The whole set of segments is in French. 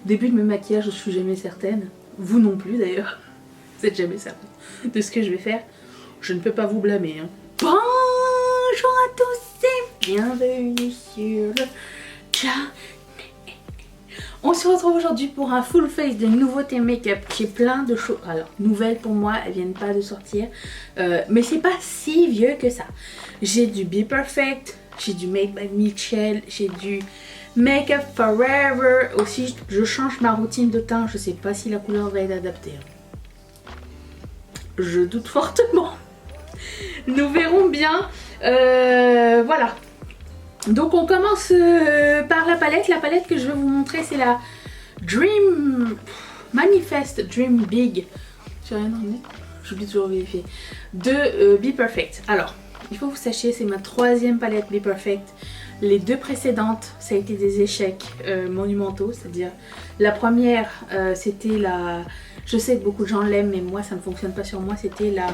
Début de mes maquillages, je suis jamais certaine. Vous non plus d'ailleurs. Vous n'êtes jamais certaine de ce que je vais faire. Je ne peux pas vous blâmer. Hein. Bonjour à tous et bienvenue sur le channel. On se retrouve aujourd'hui pour un full face de nouveautés make-up. J'ai plein de choses. Alors, nouvelles pour moi, elles viennent pas de sortir. Mais c'est pas si vieux que ça. J'ai du Be Perfect, j'ai du Made by Michelle, j'ai du Make Up Forever. Aussi, je change ma routine de teint. Je sais pas si la couleur va être adaptée. Je doute fortement. Nous verrons bien. Voilà. Donc on commence par la palette. La palette que je vais vous montrer, c'est la Dream Manifest Dream Big. J'ai rien emmené. J'oublie toujours de vérifier. De Be Perfect. Alors, il faut que vous sachiez, c'est ma troisième palette Be Perfect. Les deux précédentes, ça a été des échecs monumentaux. C'est-à-dire, la première, c'était la... Je sais que beaucoup de gens l'aiment, mais moi, ça ne fonctionne pas sur moi. C'était la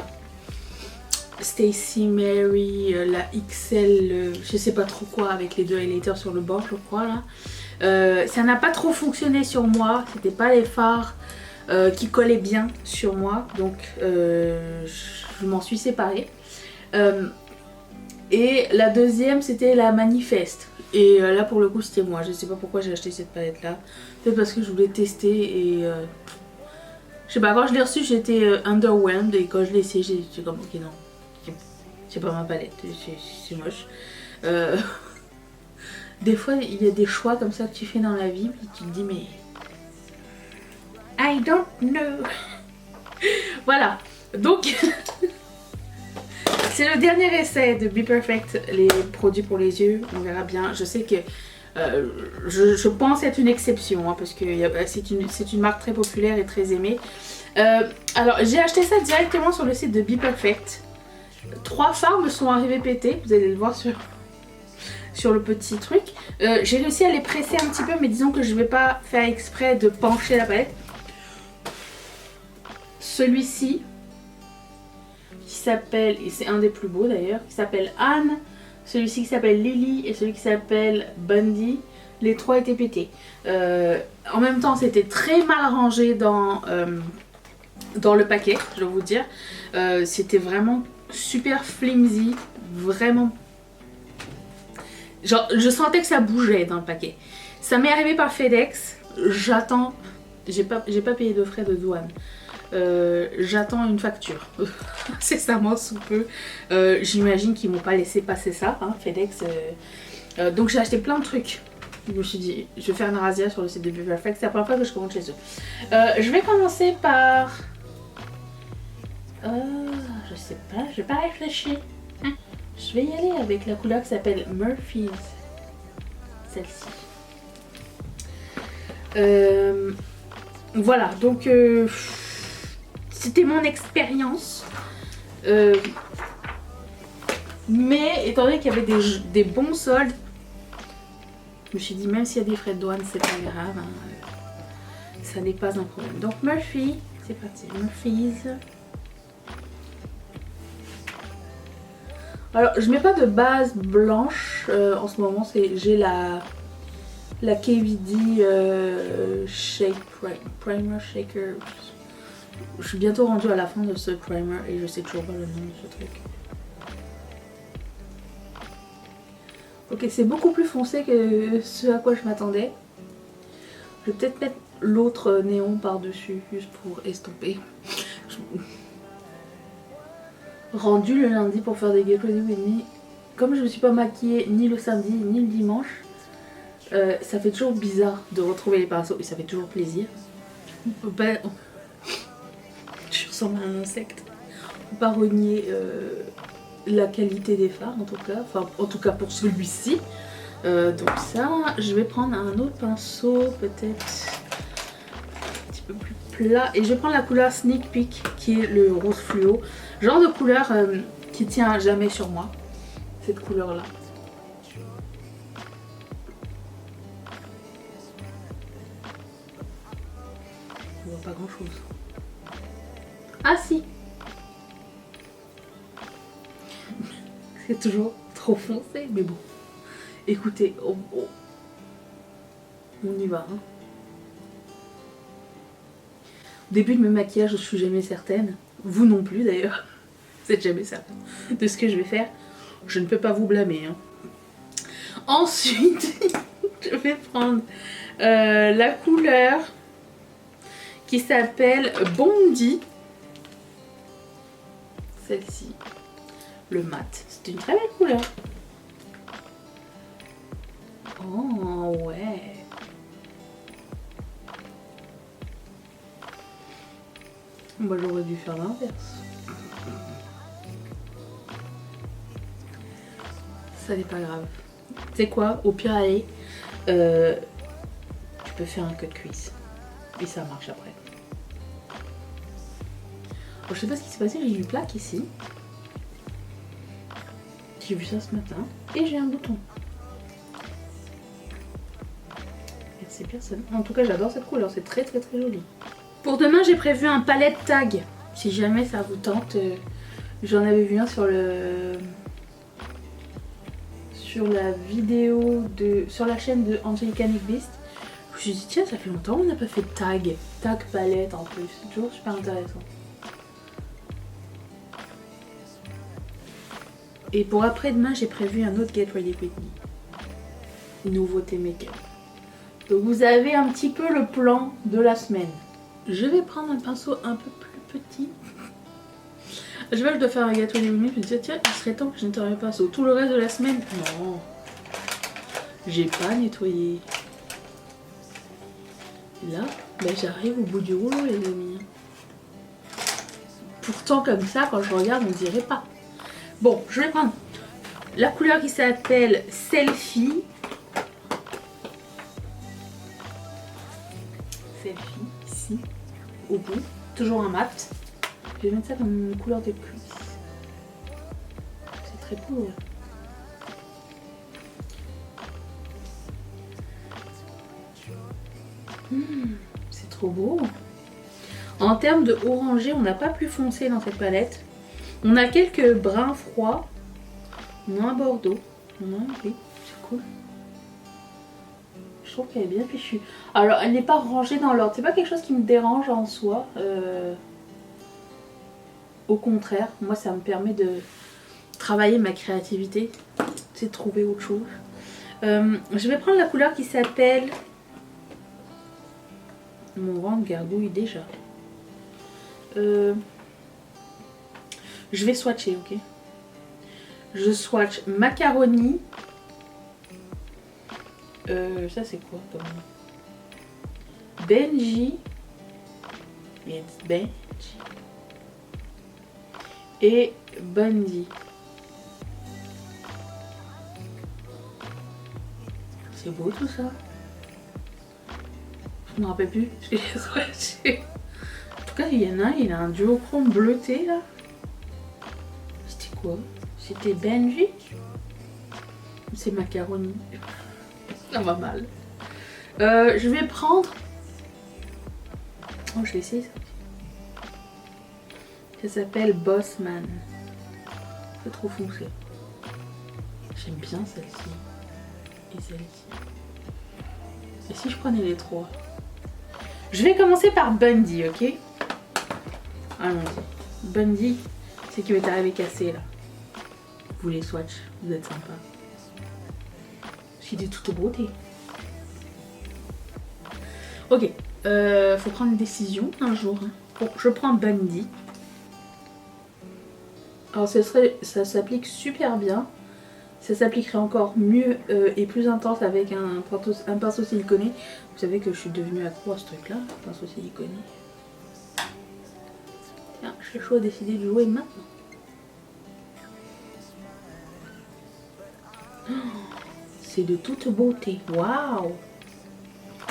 Stacy Mary, la XL, je sais pas trop quoi, avec les deux highlighters sur le bord, je crois là. Ça n'a pas trop fonctionné sur moi, c'était pas les fards qui collaient bien sur moi, donc je m'en suis séparée. Et la deuxième, c'était la Manifest. Et là pour le coup c'était moi, je sais pas pourquoi j'ai acheté cette palette là. Peut-être parce que je voulais tester et je sais pas, quand je l'ai reçue j'étais underwhelmed et quand je l'ai essayé j'ai comme ok non. C'est pas ma palette, c'est moche. Des fois, il y a des choix comme ça que tu fais dans la vie, puis tu te dis, mais... I don't know. Voilà, donc... c'est le dernier essai de Be Perfect, les produits pour les yeux, on verra bien. Je sais que... je pense être une exception, hein, parce que c'est une marque très populaire et très aimée. Alors, j'ai acheté ça directement sur le site de Be Perfect. 3 fards me sont arrivés pétés, vous allez le voir sur le petit truc. J'ai réussi à les presser un petit peu, mais disons que je vais pas faire exprès de pencher la palette. Celui-ci, qui s'appelle, et c'est un des plus beaux d'ailleurs, qui s'appelle Anne, celui-ci qui s'appelle Lily et celui qui s'appelle Bundy, les 3 étaient pétés. En même temps, c'était très mal rangé dans le paquet, je dois vous dire. C'était vraiment super flimsy, vraiment. Genre, je sentais que ça bougeait dans le paquet. Ça m'est arrivé par FedEx. J'attends. J'ai pas payé de frais de douane. J'attends une facture. C'est ça, moi, sous peu. J'imagine qu'ils m'ont pas laissé passer ça, hein, FedEx. Donc j'ai acheté plein de trucs. Je me suis dit, je vais faire une razzia sur le site de Be Perfect. C'est la première fois que je commande chez eux. Je vais commencer par. Je sais pas, je vais pas réfléchir. Je vais y aller avec la couleur qui s'appelle Murphy's. Celle-ci. Voilà, donc c'était mon expérience. Mais étant donné qu'il y avait des bons soldes, je me suis dit même s'il y a des frais de douane, c'est pas grave. Hein, ça n'est pas un problème. Donc Murphy, c'est parti. Murphy's. Alors, je mets pas de base blanche en ce moment. J'ai la KVD Primer Shaker. Je suis bientôt rendue à la fin de ce primer et je sais toujours pas le nom de ce truc. Ok, c'est beaucoup plus foncé que ce à quoi je m'attendais. Je vais peut-être mettre l'autre néon par-dessus juste pour estomper. Rendu le lundi pour faire des Get Ready With Me. Comme je me suis pas maquillée ni le samedi ni le dimanche, ça fait toujours bizarre de retrouver les pinceaux et ça fait toujours plaisir. On peut pas... Je ressemble à un insecte. On peut pas renier la qualité des fards en tout cas. Enfin en tout cas pour celui-ci. Donc ça, je vais prendre un autre pinceau peut-être un petit peu plus plat. Et je vais prendre la couleur Sneak Peek qui est le rose fluo. Genre de couleur qui tient jamais sur moi, cette couleur là. On voit pas grand chose. Ah si. C'est toujours trop foncé, mais bon. Écoutez, on y va. Hein. Début de mes maquillages, je suis jamais certaine. Vous non plus d'ailleurs. Vous n'êtes jamais certain de ce que je vais faire. Je ne peux pas vous blâmer. Hein. Ensuite, je vais prendre la couleur qui s'appelle Bondi. Celle-ci. Le mat. C'est une très belle couleur. Oh ouais. Moi j'aurais dû faire l'inverse. Ça n'est pas grave. Tu sais quoi? Au pire, allez, tu peux faire un cut cuisse. Et ça marche après. Alors, je sais pas ce qui s'est passé, j'ai une plaque ici. J'ai vu ça ce matin. Et j'ai un bouton. Merci personne. En tout cas, j'adore cette couleur. C'est très très très joli. Pour demain, j'ai prévu un palette tag. Si jamais ça vous tente. J'en avais vu un sur la vidéo sur la chaîne de Angelica Nick Beast. Je me suis dit tiens, ça fait longtemps qu'on n'a pas fait de tag palette en plus, c'est toujours super intéressant. Et pour après-demain, j'ai prévu un autre Get Ready With Me, nouveauté make-up. Donc vous avez un petit peu le plan de la semaine. Je vais prendre un pinceau un peu plus petit. Je vois, je dois faire un gâteau des minutes, je me dis tiens, il serait temps que je nettoie mes pinceaux. Tout le reste de la semaine, non. J'ai pas nettoyé. Et là, ben, j'arrive au bout du rouleau les amis. Pourtant comme ça, quand je regarde, on dirait pas. Bon, je vais prendre la couleur qui s'appelle Selfie. Selfie, ici, au bout. Toujours un mat. Je vais mettre ça comme une couleur de cuisse. C'est très cool. C'est trop beau. En termes de orangé, on n'a pas plus foncé dans cette palette. On a quelques bruns froids. On a un bordeaux. On a un gris. C'est cool. Je trouve qu'elle est bien fichue. Alors, elle n'est pas rangée dans l'ordre. C'est pas quelque chose qui me dérange en soi. Au contraire, moi ça me permet de travailler ma créativité, c'est de trouver autre chose. Je vais prendre la couleur qui s'appelle... Mon ventre gargouille déjà. Je vais swatcher, ok? Je swatch Macaroni. Ça c'est quoi comme... Benji. It's Benji. Et Bondi. C'est beau tout ça. Je me rappelle plus ce que j'ai swatché. En tout cas, il y en a un, il a un duochrome bleuté là. C'était quoi? C'était Benji? C'est Macaroni. Ça va mal. Je vais prendre... Oh, je vais essayer ça. Ça s'appelle Bossman. C'est trop foncé. J'aime bien celle-ci. Et celle-ci. Et si je prenais les trois? Je vais commencer par Bondi, ok? Allons-y. Bondi, c'est qui m'est arrivé cassé là. Vous les swatch, vous êtes sympa. J'ai de toute beauté. Ok, faut prendre une décision un jour. Hein. Bon, je prends Bondi. Alors ça s'applique super bien. Ça s'appliquerait encore mieux et plus intense avec un pinceau siliconé. Vous savez que je suis devenue accro à ce truc là, pinceau siliconé. Tiens, Chécho a décidé de jouer maintenant. Oh, c'est de toute beauté, waouh!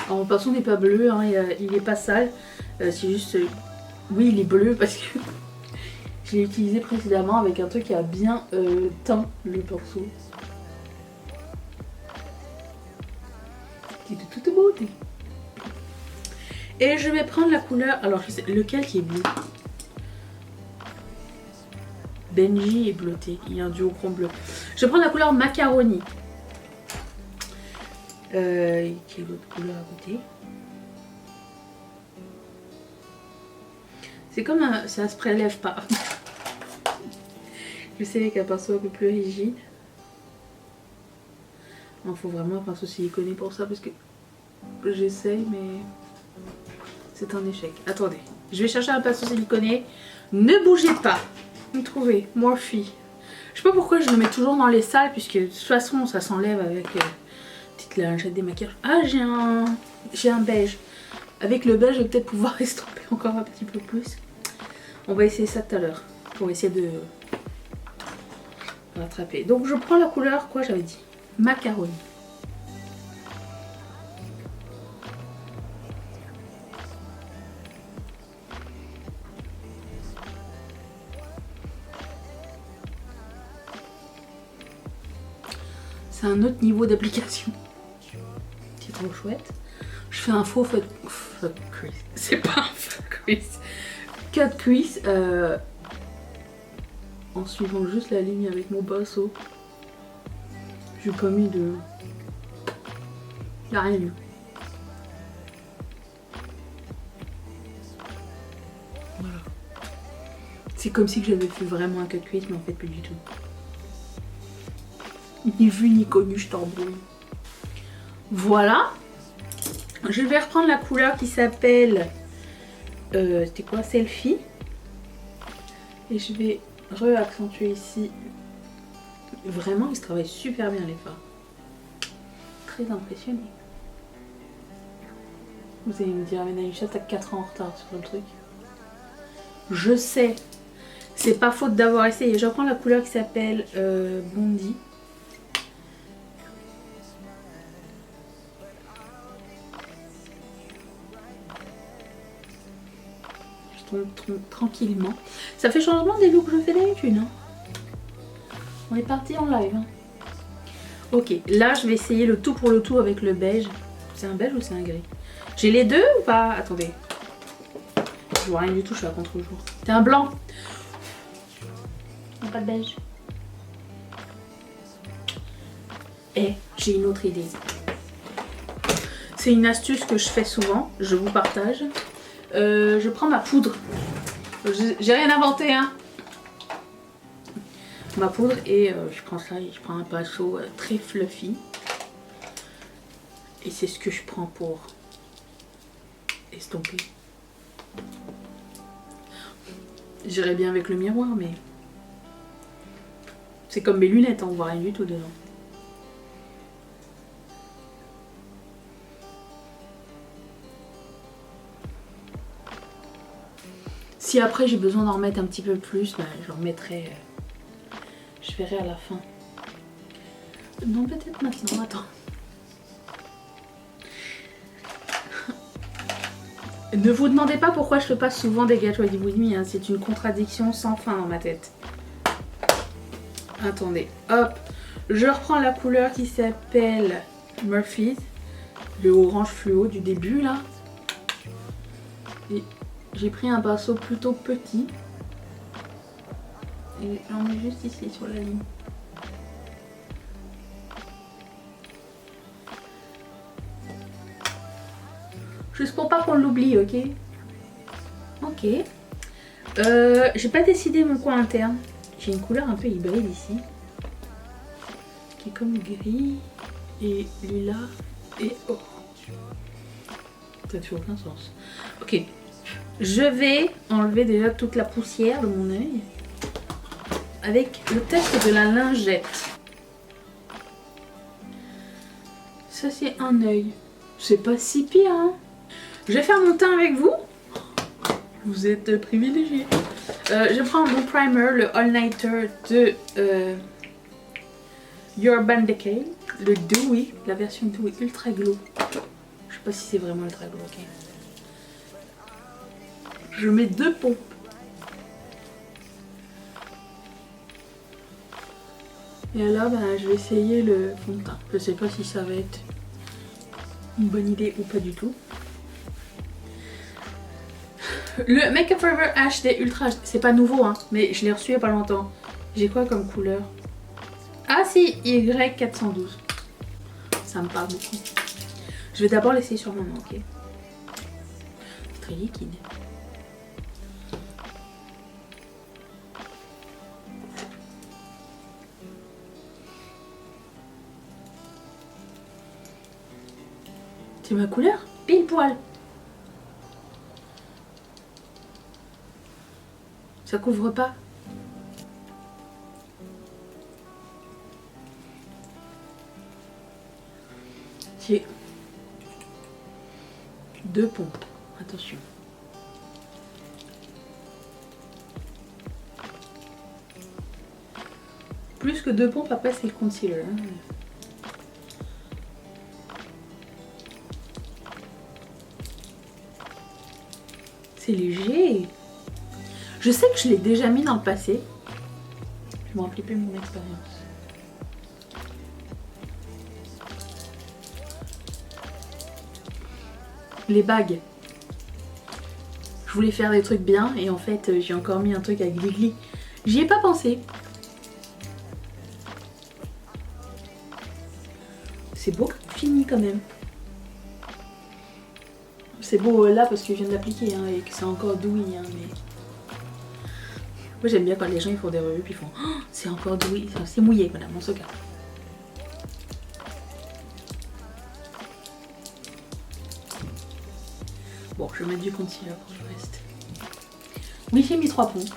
Alors mon pinceau n'est pas bleu, hein, il n'est pas sale. C'est juste... oui, il est bleu parce que... je l'ai utilisé précédemment avec un truc qui a bien teint le pinceau. Qui est de toute beauté. Et je vais prendre la couleur... alors je sais lequel qui est bleu. Benji est bleuté, il y a un duochrome bleu. Je vais prendre la couleur Macaroni. Qui est l'autre couleur à côté. C'est comme un... ça se prélève pas. Je sais qu'un pinceau un peu plus rigide. Il faut vraiment un pinceau siliconé pour ça parce que j'essaye mais c'est un échec. Attendez, je vais chercher un pinceau siliconé. Ne bougez pas. Vous trouvez Morphe. Je sais pas pourquoi je le mets toujours dans les salles puisque de toute façon ça s'enlève avec petite lingette démaquillage. Ah j'ai un beige. Avec le beige je vais peut-être pouvoir estomper encore un petit peu plus. On va essayer ça tout à l'heure pour essayer de rattraper. Donc je prends la couleur quoi j'avais dit macaroni. C'est un autre niveau d'application. C'est trop chouette. Je fais un faux fuck crease. C'est pas un fuck crease. Cut crease en suivant juste la ligne avec mon pinceau. J'ai pas mis de... Y'a rien eu. Voilà. C'est comme si j'avais fait vraiment un cut crease mais en fait plus du tout. Ni vu ni connu, je t'embrouille. Voilà. Je vais reprendre la couleur qui s'appelle... c'était quoi? Selfie. Et je vais re-accentuer ici. Vraiment, ils se travaillent super bien les fards. Très impressionné. Vous allez me dire, mais Naïcha, t'as 4 ans en retard sur le truc. Je sais. C'est pas faute d'avoir essayé. Je reprends la couleur qui s'appelle Bondi. Tranquillement. Ça fait changement des looks que je fais d'habitude. Hein. On est parti en live. Hein. Ok, là je vais essayer le tout pour le tout avec le beige. C'est un beige ou c'est un gris? J'ai les deux ou pas? Attendez. Je vois rien du tout, je suis à contre-jour. C'est un blanc. Non, pas de beige. Et j'ai une autre idée. C'est une astuce que je fais souvent, je vous partage. Je prends ma poudre. J'ai rien inventé, hein. Ma poudre et je prends ça et je prends un pinceau très fluffy. Et c'est ce que je prends pour estomper. J'irais bien avec le miroir, mais c'est comme mes lunettes, on voit rien du tout dedans. Si après j'ai besoin d'en remettre un petit peu plus, bah, je remettrai. Je verrai à la fin. Non, peut-être maintenant, attends. Ne vous demandez pas pourquoi je fais pas souvent des Get Ready With Me, hein. C'est une contradiction sans fin dans ma tête. Attendez, hop. Je reprends la couleur qui s'appelle Morphe, le orange fluo du début là. Et j'ai pris un pinceau plutôt petit. Et j'en mets juste ici sur la ligne. Juste pour pas qu'on l'oublie, ok? Ok. J'ai pas décidé mon coin interne. J'ai une couleur un peu hybride ici. Qui est comme gris et lilas et orange. Ça fait aucun sens. Ok. Je vais enlever déjà toute la poussière de mon œil. Avec le test de la lingette. Ça c'est un œil. C'est pas si pire, hein. Je vais faire mon teint avec vous. Vous êtes privilégiés. Je prends mon primer, le All Nighter de Urban Decay. Le Dewy, la version Dewy Ultra Glow. Je sais pas si c'est vraiment Ultra Glow, ok. Je mets 2 pompes. Et là, ben, je vais essayer le fond de teint. Je sais pas si ça va être une bonne idée ou pas du tout. Le Make Up Forever HD Ultra, c'est pas nouveau, hein, mais je l'ai reçu il y a pas longtemps. J'ai quoi comme couleur? Ah si, Y412. Ça me parle beaucoup. Je vais d'abord l'essayer sur ma main, ok? C'est très liquide. C'est ma couleur, pile poil. Ça couvre pas. J'ai 2 pompes. Attention. Plus que 2 pompes, après c'est le concealer. C'est léger. Je sais que je l'ai déjà mis dans le passé. Je me rappelle plus mon expérience. Les bagues. Je voulais faire des trucs bien et en fait j'ai encore mis un truc avec glis. J'y ai pas pensé. C'est beau fini quand même. C'est beau là parce que je viens de l'appliquer hein, et que c'est encore douillet. Hein, mais... Moi j'aime bien quand les gens ils font des revues puis ils font oh, c'est encore douillet, c'est mouillé madame, on se calme. Bon, je vais mettre du concealer pour le reste. Oui, j'ai mis 3 pompes.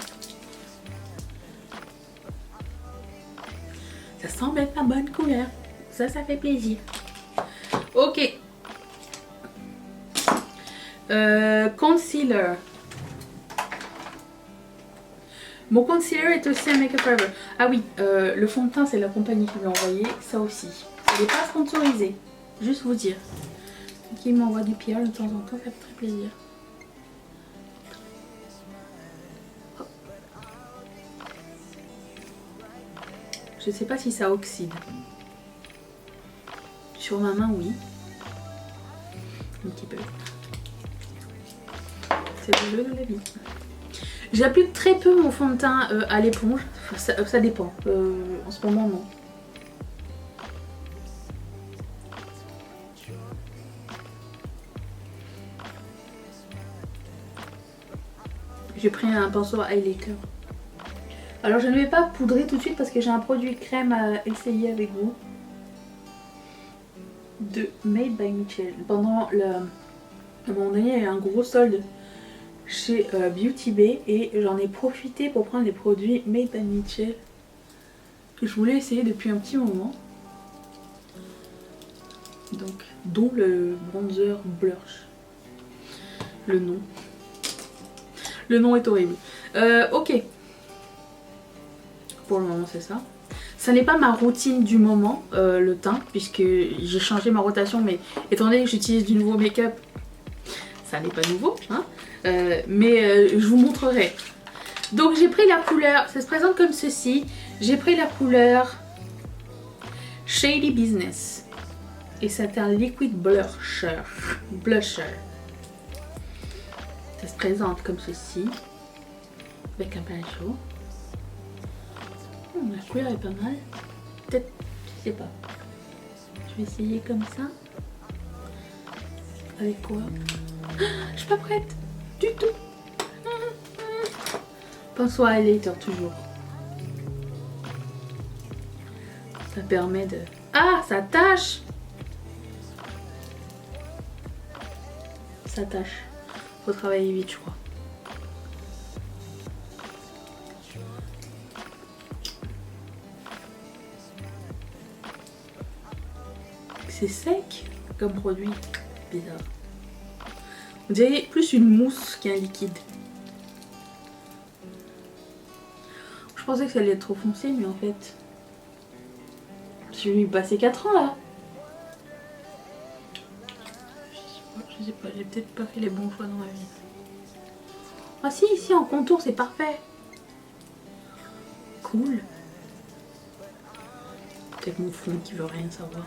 Ça semble être la bonne couleur. Ça fait plaisir. Ok. Concealer. Mon concealer est aussi un Makeup Forever. Ah oui, le fond de teint, c'est la compagnie qui m'a envoyé. Ça aussi. Ça n'est pas sponsorisé. Juste vous dire. Qui m'envoie du PR de temps en temps, ça fait très plaisir. Je sais pas si ça oxyde. Sur ma main, oui. Un petit peu. C'est le jeu de la vie. J'applique très peu mon fond de teint à l'éponge. Ça dépend. En ce moment, non. J'ai pris un pinceau highlighter. Alors je ne vais pas poudrer tout de suite parce que j'ai un produit crème à essayer avec vous. De Made by Mitchell. Pendant le... À un moment donné, il y a un gros solde chez Beauty Bay et j'en ai profité pour prendre les produits Made by Mitchell que je voulais essayer depuis un petit moment. Donc, dont le bronzer blush. Le nom. Le nom est horrible. Ok. Pour le moment, c'est ça. Ça n'est pas ma routine du moment, le teint, puisque j'ai changé ma rotation, mais étant donné que j'utilise du nouveau make-up, ça n'est pas nouveau, hein. Mais je vous montrerai. Donc j'ai pris la couleur, ça se présente comme ceci. J'ai pris la couleur Shady Business. Et c'est un liquid blusher. Ça se présente comme ceci. Avec un pinceau. La couleur est pas mal. Peut-être, je sais pas. Je vais essayer comme ça. Avec quoi? Je suis pas prête du tout. Pinceau à highlighter toujours. Ça permet de... Ah, ça tâche. Ça tâche. Faut travailler vite, je crois. C'est sec comme produit. Bizarre. On dirait plus une mousse qu'un liquide. Je pensais que ça allait être trop foncé, mais en fait... Je vais y passer 4 ans là. Je sais pas, j'ai peut-être pas fait les bons choix dans ma vie. Ah si, ici en contour c'est parfait. Cool. Peut-être mon fond qui veut rien savoir.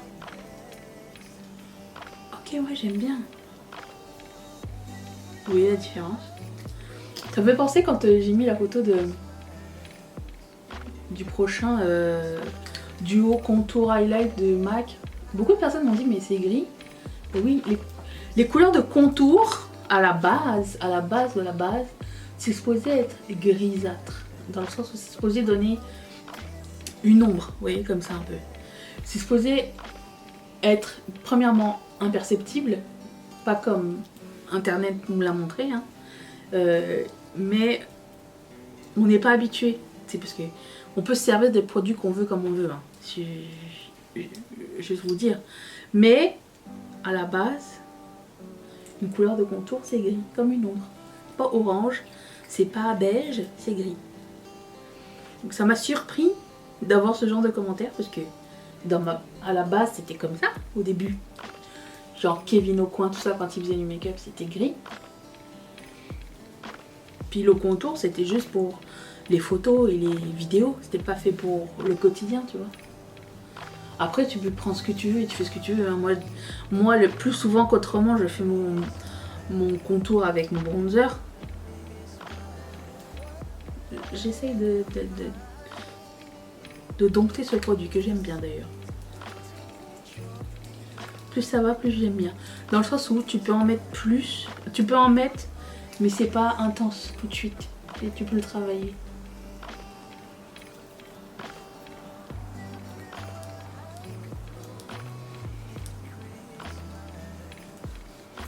Ok, ouais, j'aime bien. Vous voyez la différence? Ça me fait penser quand j'ai mis la photo du prochain duo contour highlight de MAC. Beaucoup de personnes m'ont dit mais c'est gris. Et oui, les couleurs de contour à la base, c'est supposé être grisâtre. Dans le sens où c'est supposé donner une ombre, vous voyez, comme ça un peu. C'est supposé être premièrement imperceptible, pas comme internet nous l'a montré, hein. Mais on n'est pas habitué. C'est parce que on peut se servir des produits qu'on veut comme on veut, hein. Je vais vous dire. Mais à la base, une couleur de contour c'est gris, comme une ombre. Pas orange, c'est pas beige, c'est gris. Donc ça m'a surpris d'avoir ce genre de commentaires parce que à la base c'était comme ça au début. Genre Kevin Aucoin, tout ça, quand il faisait du make-up, c'était gris. Puis le contour, c'était juste pour les photos et les vidéos. C'était pas fait pour le quotidien, tu vois. Après, tu peux prendre ce que tu veux et tu fais ce que tu veux. Hein. Moi, le plus souvent qu'autrement, je fais mon contour avec mon bronzer. J'essaye de dompter ce produit que j'aime bien d'ailleurs. Plus ça va, plus j'aime bien. Dans le sens où tu peux en mettre plus. Tu peux en mettre, mais c'est pas intense tout de suite. Et tu peux le travailler.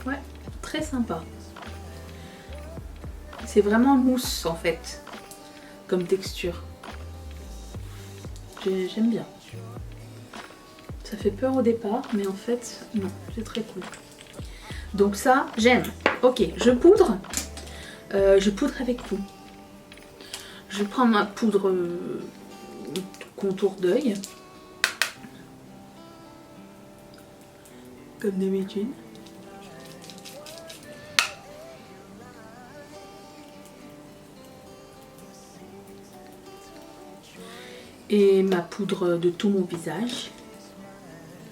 Ouais, très sympa. C'est vraiment mousse en fait, comme texture. J'aime bien. Ça fait peur au départ, mais en fait, non, c'est très cool. Donc ça, j'aime. Ok, je poudre. Je poudre avec vous. Je prends ma poudre contour d'œil. Comme d'habitude. Et ma poudre de tout mon visage.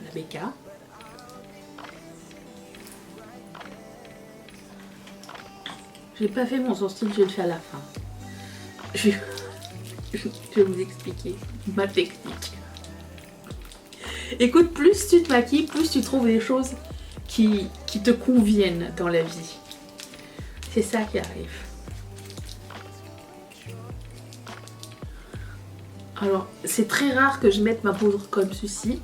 La BK. J'ai pas fait mon sourcil, je vais le faire à la fin. Je vais vous expliquer ma technique. Écoute, plus tu te maquilles, plus tu trouves des choses qui te conviennent dans la vie. C'est ça qui arrive. Alors, c'est très rare que je mette ma poudre comme ceci.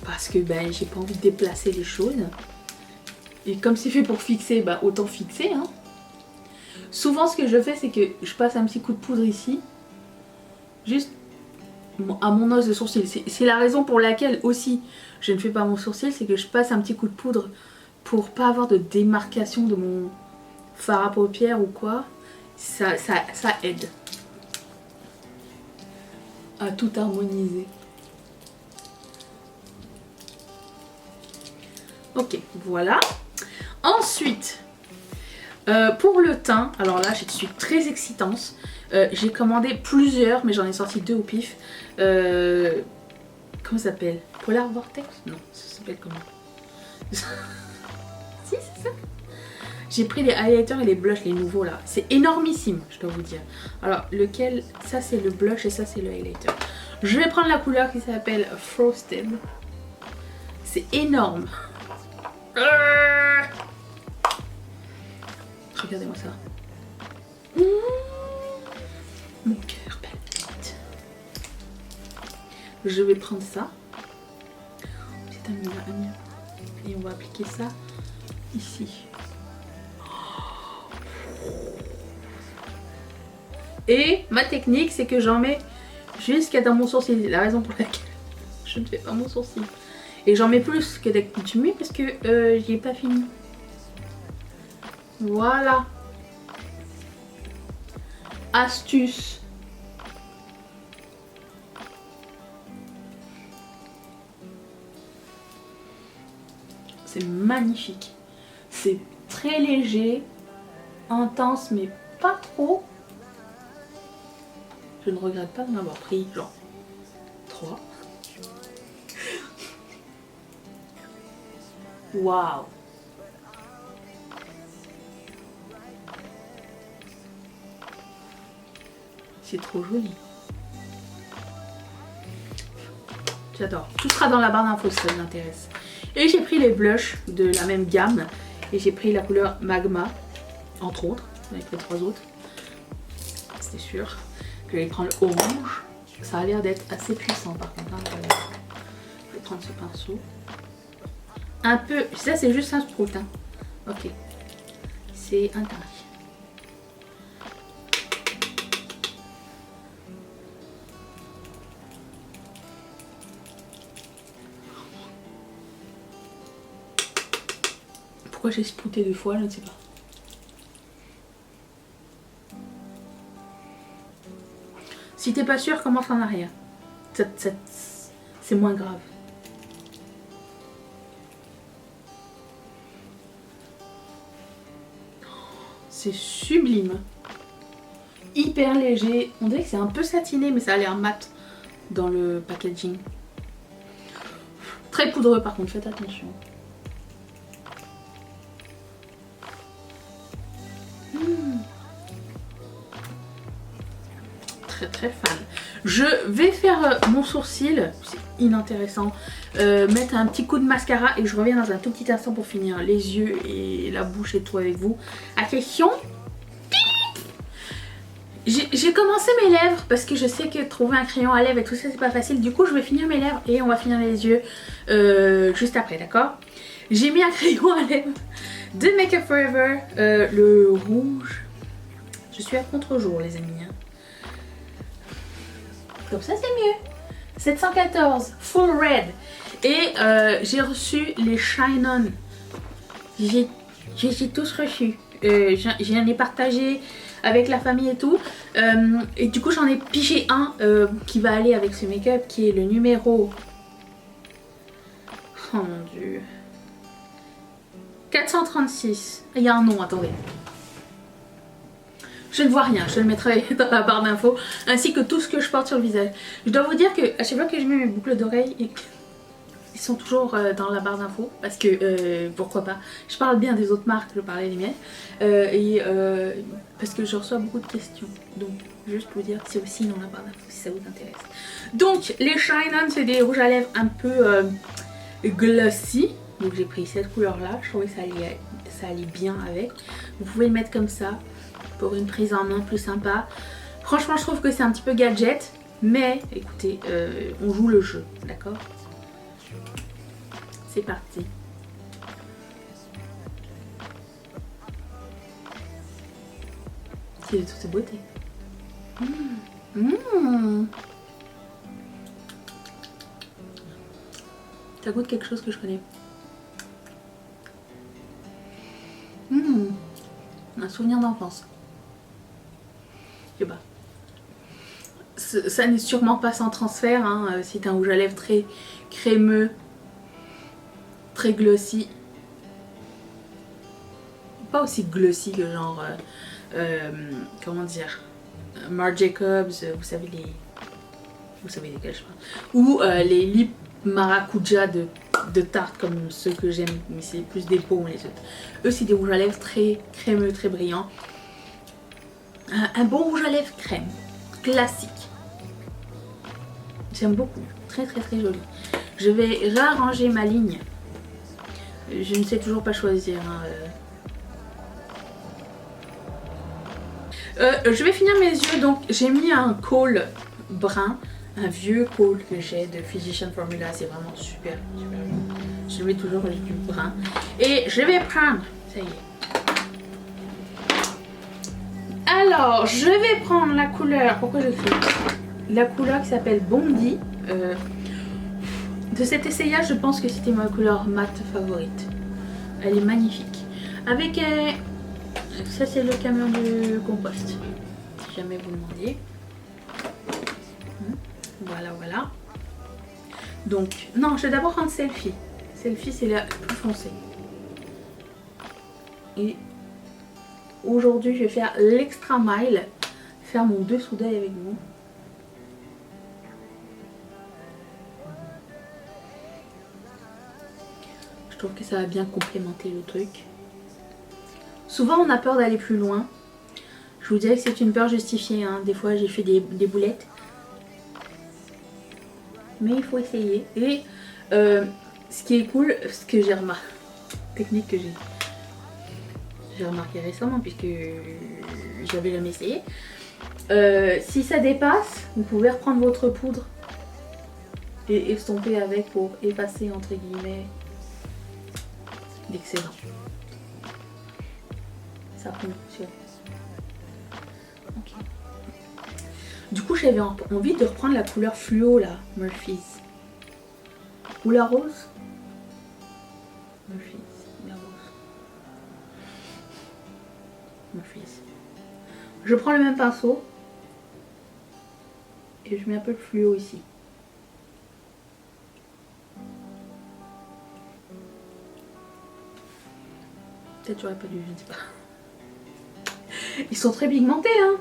Parce que ben, j'ai pas envie de déplacer les choses. Et comme c'est fait pour fixer, ben, autant fixer. Hein. Souvent, ce que je fais, c'est que je passe un petit coup de poudre ici. Juste à mon os de sourcil. C'est la raison pour laquelle aussi je ne fais pas mon sourcil. C'est que je passe un petit coup de poudre pour pas avoir de démarcation de mon fard à paupières ou quoi. Ça aide à tout harmoniser. Ok, voilà. Ensuite, pour le teint, alors là je suis très excitante. J'ai commandé plusieurs, mais j'en ai sorti 2 au pif. Comment ça s'appelle? Polar Vortex? Non, ça s'appelle comment? Si, c'est ça. J'ai pris les highlighters et les blushs, les nouveaux là. C'est énormissime, je dois vous dire. Alors, lequel? Ça c'est le blush et ça c'est le highlighter. Je vais prendre la couleur qui s'appelle Frosted. C'est énorme. Regardez-moi ça. Mon cœur palpite. Je vais prendre ça. C'est un miroir. Et on va appliquer ça ici. Et ma technique, c'est que j'en mets jusqu'à dans mon sourcil. La raison pour laquelle je ne fais pas mon sourcil. Et j'en mets plus que d'accoutumé parce que j'y ai pas fini. Voilà. Astuce. C'est magnifique. C'est très léger, intense mais pas trop. Je ne regrette pas d'en avoir pris genre 3. Waouh! C'est trop joli. J'adore. Tout sera dans la barre d'infos si ça vous intéresse. Et j'ai pris les blushs de la même gamme. Et j'ai pris la couleur Magma, entre autres. J'en ai pris 3 autres. C'était sûr. Je vais prendre l'orange. Ça a l'air d'être assez puissant par contre. Hein. Je vais prendre ce pinceau. un peu... Ça, c'est juste un sprout. Hein. Ok. C'est un taré. Pourquoi j'ai sprouté 2 fois, je ne sais pas. Si t'es pas sûr, commence en arrière. C'est moins grave. C'est sublime. Hyper léger. On dirait que c'est un peu satiné, mais ça a l'air mat dans le packaging. Très poudreux par contre, faites attention. Très fan. Je vais faire mon sourcil, c'est inintéressant, mettre un petit coup de mascara et je reviens dans un tout petit instant pour finir les yeux et la bouche et tout avec vous. Attention, j'ai commencé mes lèvres parce que je sais que trouver un crayon à lèvres et tout ça c'est pas facile. Du coup je vais finir mes lèvres et on va finir les yeux juste après, d'accord? J'ai mis un crayon à lèvres de Make Up For Ever, le rouge. Je suis à contre-jour les amis. Hein. Comme ça c'est mieux. 714 Full Red. Et j'ai reçu les Shine On. J'ai tous reçus. J'en ai partagé avec la famille et tout. Et du coup j'en ai pigé un qui va aller avec ce make-up qui est le numéro... Oh mon dieu. 436. Il y a un nom, attendez. Je ne vois rien, je le mettrai dans la barre d'infos, ainsi que tout ce que je porte sur le visage. Je dois vous dire que à chaque fois que je mets mes boucles d'oreilles, ils sont toujours dans la barre d'infos, parce que pourquoi pas. Je parle bien des autres marques, je parlais des miennes, parce que je reçois beaucoup de questions. Donc juste pour vous dire, c'est aussi dans la barre d'infos si ça vous intéresse. Donc les Shine On, c'est des rouges à lèvres un peu glossy. Donc j'ai pris cette couleur là, je trouvais que ça allait bien avec. Vous pouvez le mettre comme ça. Pour une prise en main plus sympa. Franchement je trouve que c'est un petit peu gadget, mais écoutez, on joue le jeu, d'accord? C'est parti. C'est de toute beauté. Ça goûte quelque chose que je connais. Un souvenir d'enfance. Je sais pas. Ça n'est sûrement pas sans transfert, hein. C'est un rouge à lèvres très crémeux, très glossy. Pas aussi glossy que genre, comment dire, Marc Jacobs, vous savez lesquels je parle. Ou les lip maracuja de Tarte comme ceux que j'aime, mais c'est plus des pots les autres. Eux c'est des rouges à lèvres très crémeux, très brillants. Un bon rouge à lèvres crème, classique. J'aime beaucoup, très joli. Je vais réarranger ma ligne. Je ne sais toujours pas choisir. Je vais finir mes yeux, donc j'ai mis un kohl brun. Un vieux kohl que j'ai de Physician Formula, c'est vraiment super bon. Je le mets toujours avec du brun. Et je vais prendre, ça y est. Alors, je vais prendre la couleur, pourquoi je fais la couleur qui s'appelle Bondi. De cet essayage, je pense que c'était ma couleur mat favorite. Elle est magnifique. Avec ça c'est le camion de compost, si jamais vous demandiez. Voilà. Donc, non, je vais d'abord prendre Selfie. Selfie, c'est la plus foncée. Et aujourd'hui, je vais faire l'extra mile. Faire mon dessous d'œil avec vous. Je trouve que ça va bien complémenter le truc. Souvent, on a peur d'aller plus loin. Je vous dirais que c'est une peur justifiée. Hein. Des fois, j'ai fait des boulettes. Mais il faut essayer. Et ce qui est cool, ce que j'ai remarqué, technique que j'ai remarqué récemment puisque j'avais jamais essayé, si ça dépasse, vous pouvez reprendre votre poudre et estomper avec pour effacer entre guillemets l'excédent. Ça fonctionne. Ok. Du coup, j'avais envie de reprendre la couleur fluo là, Murphy's. Ou la rose. Murphy's, la rose. Murphy's. Je prends le même pinceau. Et je mets un peu de fluo ici. Peut-être j'aurais pas dû, je ne sais pas. Ils sont très pigmentés, hein.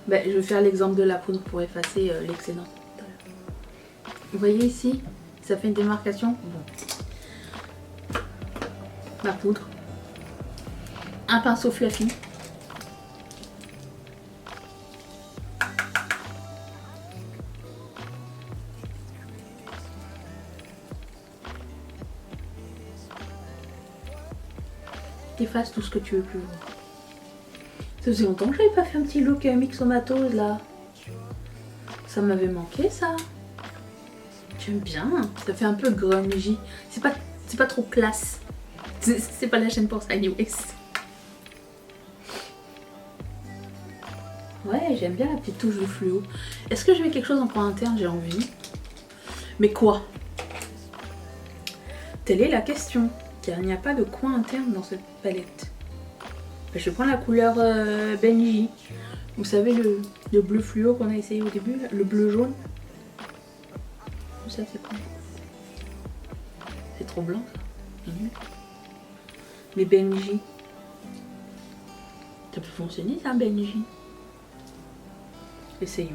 Ben, je vais faire l'exemple de la poudre pour effacer l'excédent. Vous voyez ici, ça fait une démarcation. Bon. La poudre. Un pinceau fluffy. Efface tout ce que tu veux plus voir. Ça faisait longtemps que j'avais pas fait un petit look mixomatose là. Ça m'avait manqué ça. J'aime bien. Ça fait un peu grungy. C'est pas trop classe. C'est pas la chaîne pour ça anyways. Ouais, j'aime bien la petite touche de fluo. Est-ce que je mets quelque chose en point interne? J'ai envie. Mais quoi? Telle est la question. Car il n'y a pas de coin interne dans cette palette. Je prends la couleur Benji. Vous savez le bleu fluo qu'on a essayé au début, là, le bleu jaune. Ça c'est quoi? C'est trop blanc ça. Mais Benji. Ça peut fonctionner ça, Benji. Essayons.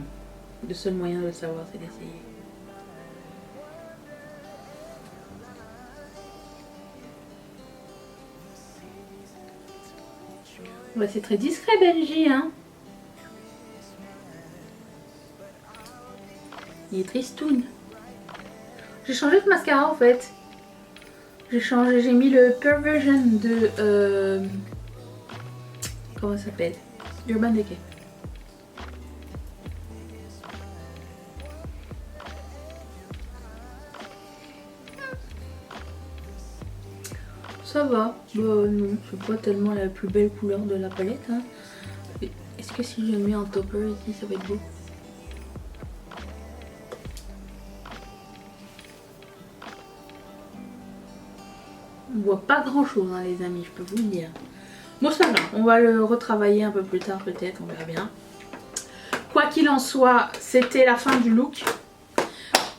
Le seul moyen de le savoir c'est d'essayer. Ouais, c'est très discret Benji, hein. Il est tristoun. J'ai changé de mascara en fait. J'ai mis le Perversion de... comment ça s'appelle? Urban Decay. Ça va. Bah non, c'est pas tellement la plus belle couleur de la palette. Hein. Est-ce que si je mets un topper ici, ça va être beau? On voit pas grand chose hein, les amis, je peux vous le dire. Bon ça va, on va le retravailler un peu plus tard peut-être, on verra bien. Quoi qu'il en soit, c'était la fin du look.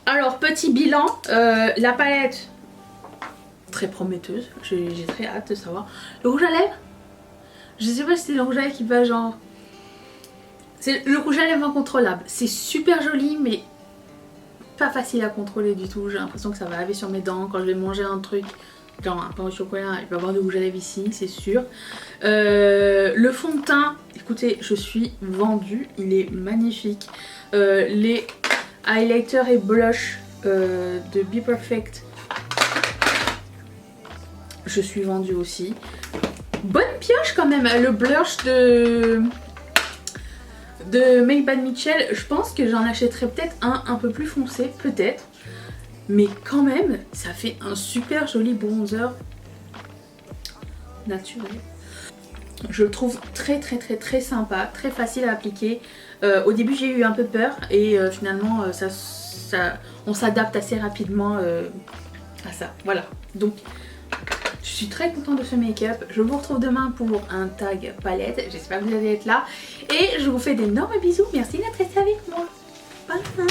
Alors petit bilan, la palette très prometteuse, j'ai très hâte de savoir. Le rouge à lèvres, je sais pas si c'est le rouge à lèvres qui va genre... C'est le rouge à lèvres incontrôlable, c'est super joli mais pas facile à contrôler du tout. J'ai l'impression que ça va laver sur mes dents quand je vais manger un truc. Genre un pain au chocolat, il va y avoir du rouge à lèvres ici, c'est sûr. Le fond de teint, écoutez, je suis vendue, il est magnifique. Les highlighters et blush de Be Perfect, je suis vendue aussi. Bonne pioche quand même, le blush de Make Bad Mitchell, je pense que j'en achèterai peut-être un peu plus foncé, peut-être. Mais quand même, ça fait un super joli bronzer naturel. Je le trouve très sympa, très facile à appliquer. Au début j'ai eu un peu peur et finalement on s'adapte assez rapidement à ça. Voilà, donc je suis très contente de ce make-up. Je vous retrouve demain pour un tag palette. J'espère que vous allez être là. Et je vous fais d'énormes bisous. Merci d'être resté avec moi. Bye bye.